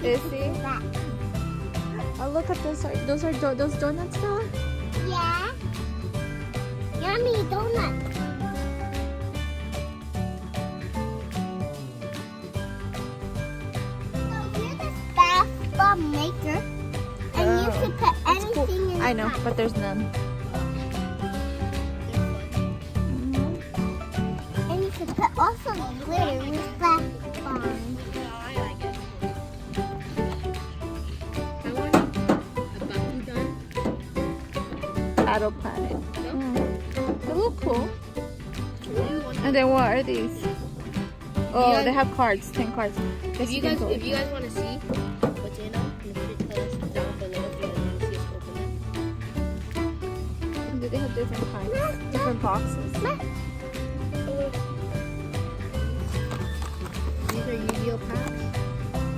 Is he? Oh, look at those. Those donuts, Bella? Yeah. Yummy donuts. So here's a bath bomb maker. And you can put anything cool. in I the know, bath. but there's none. And you can put also glitter with bath bomb. Battle Planet. They look cool. And then what are these? Oh, they have cards. 10 cards. If you guys want to see what's in them, you can tell us down below if you want to see us open them. Do they have different kinds? Different boxes. These are Yu-Gi-Oh packs.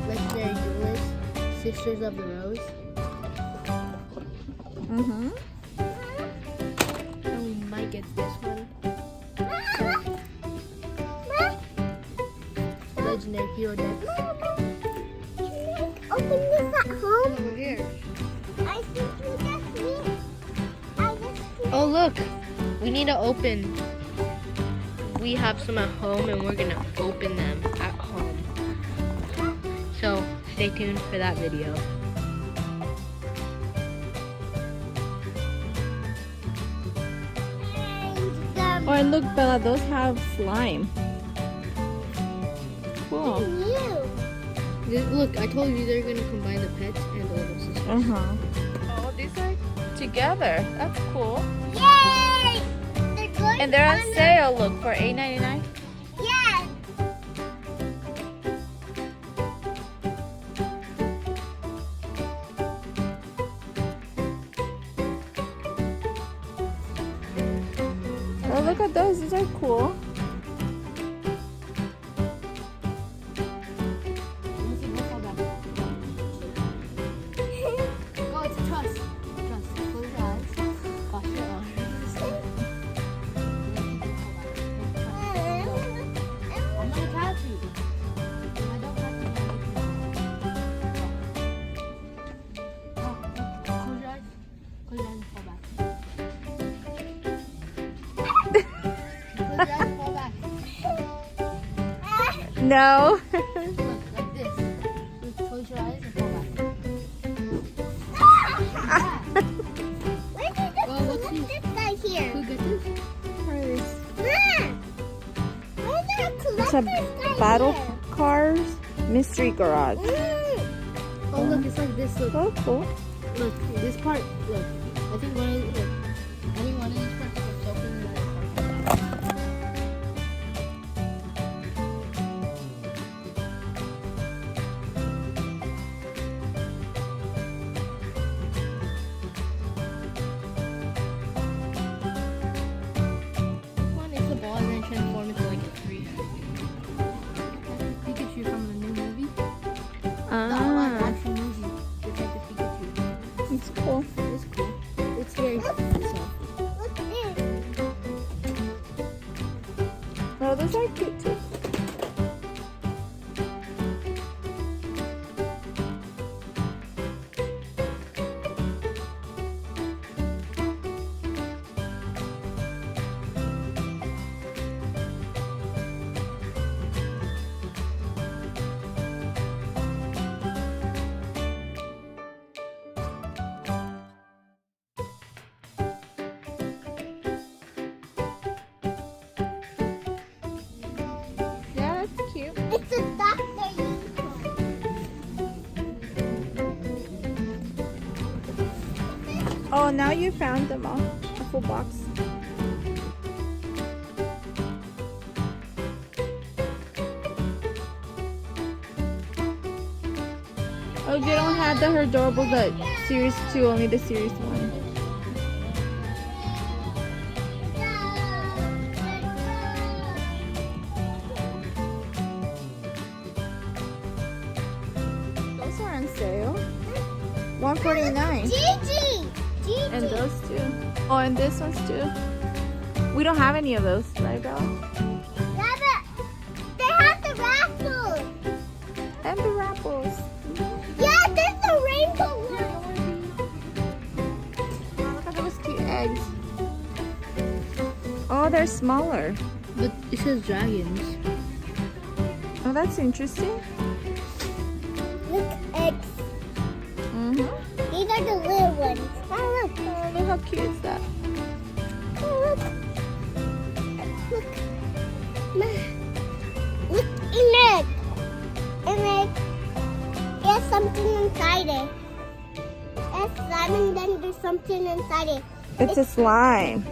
Legendary Duelist, Sisters of the Rose. Mm-hmm. And we might get this one. Legendary Hero Deck. Open this at home. Over here. I think you just need. Oh look, we need to open. We have some at home and we're gonna open them at home. So stay tuned for that video. Oh, and look, Bella, those have slime. Cool. Look, I told you they're gonna combine the pets and the little sisters. Uh-huh. Oh, these are together. That's cool. Yay! They're going And they're on sale, look, for $8.99. Yeah. Oh, look at those. These are cool. Go, it's a trust. Trust. Close your eyes. Wash your arms. I'm gonna catch you. If I don't catch you, close your eyes. Close your eyes and fall back. Close your eyes and fall back. No. Look, like this. Look, close your eyes and fall back. Where did you Well, what's put this? this guy here? Who got this? Mom! Why is there a It's collector's a guy battle here? cars mystery garage. Oh, look, it's like this. Look, Oh, cool. look, this part. Look, I think one of these. Look, I think one of these parts is open. One is the ball and then transform into like a tree. Pikachu from the new movie. The live Ah, action movie. Detective Pikachu. it's cool. It's cool. It's very soft. Look at this. Oh, those are cute too. Yeah, that's cute. It's a Dr. Unicorn. Oh, now you found them all. A full box. Oh, you don't have the Hairdorables, the series 2, only the series 1. Those are on sale. $149. Gigi! Gigi! And those too. Oh, and this one's too. We don't have any of those, right, Bella? Yeah, but they have the raffles. And the Rapples. are smaller. But it says dragons. Oh, that's interesting. Look, eggs. Mm-hmm. These are the little ones. Oh, look. Oh, look how cute is that. Oh, look. Look. Look, an egg. An egg. There's something inside it. There's slime and then there's something inside it. It's a slime.